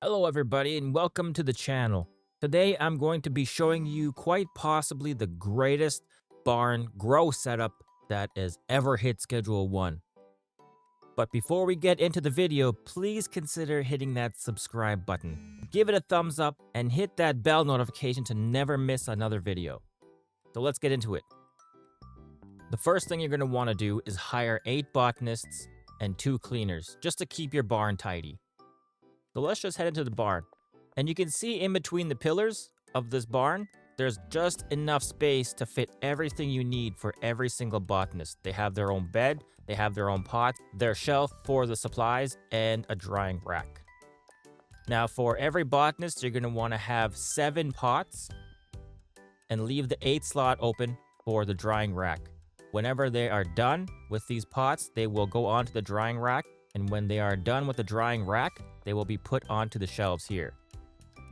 Hello everybody and welcome to the channel. Today I'm going to be showing you quite possibly the greatest barn grow setup that has ever hit Schedule 1. But before we get into the video, please consider hitting that subscribe button. Give it a thumbs up and hit that bell notification to never miss another video. So let's get into it. The first thing you're going to want to do is hire 8 botanists and 2 cleaners just to keep your barn tidy. So let's just head into the barn. And you can see in between the pillars of this barn, there's just enough space to fit everything you need for every single botanist. They have their own bed, they have their own pot, their shelf for the supplies, and a drying rack. Now for every botanist, you're going to want to have 7 pots and leave the 8th slot open for the drying rack. Whenever they are done with these pots, they will go onto the drying rack. And when they are done with the drying rack, they will be put onto the shelves here.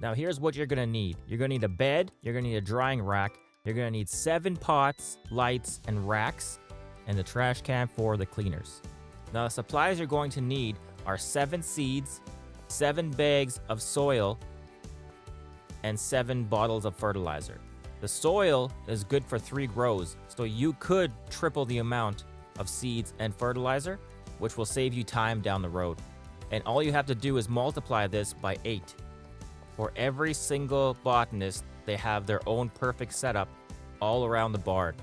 Now here's what you're going to need. You're going to need a bed, you're going to need a drying rack, you're going to need 7 pots, lights, and racks, and the trash can for the cleaners. Now the supplies you're going to need are 7 seeds, 7 bags of soil, and 7 bottles of fertilizer. The soil is good for 3 grows, so you could triple the amount of seeds and fertilizer, which will save you time down the road. And all you have to do is multiply this by 8. For every single botanist, they have their own perfect setup all around the barn.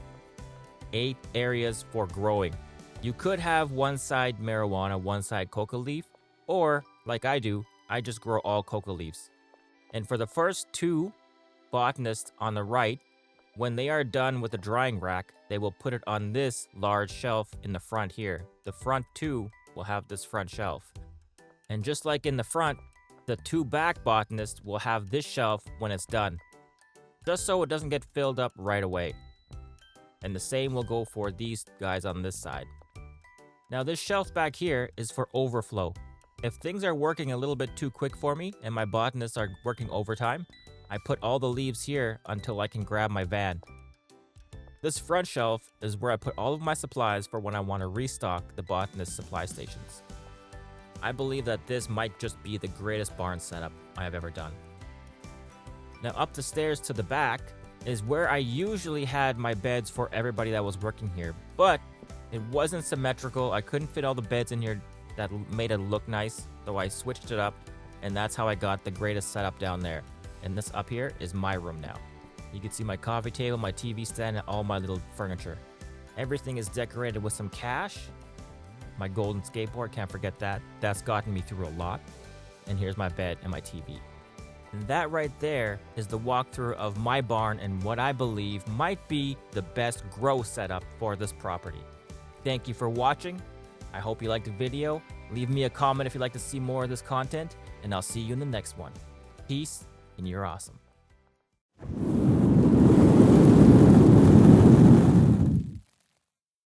8 areas for growing. You could have one side marijuana, one side coca leaf, or like I do, I just grow all coca leaves. And for the first 2 botanists on the right, when they are done with the drying rack, they will put it on this large shelf in the front here. The front 2 will have this front shelf. And just like in the front, the 2 back botanists will have this shelf when it's done, just so it doesn't get filled up right away. And the same will go for these guys on this side. Now this shelf back here is for overflow. If things are working a little bit too quick for me and my botanists are working overtime, I put all the leaves here until I can grab my van. This front shelf is where I put all of my supplies for when I want to restock the botanist supply stations. I believe that this might just be the greatest barn setup I have ever done. Now up the stairs to the back is where I usually had my beds for everybody that was working here, but it wasn't symmetrical. I couldn't fit all the beds in here that made it look nice, so I switched it up, and that's how I got the greatest setup down there. And this up here is my room now. You can see my coffee table, my TV stand, and all my little furniture. Everything is decorated with some cash. My golden skateboard, can't forget that. That's gotten me through a lot. And here's my bed and my TV. And that right there is the walkthrough of my barn and what I believe might be the best grow setup for this property. Thank you for watching. I hope you liked the video. Leave me a comment if you'd like to see more of this content, and I'll see you in the next one. Peace, and you're awesome.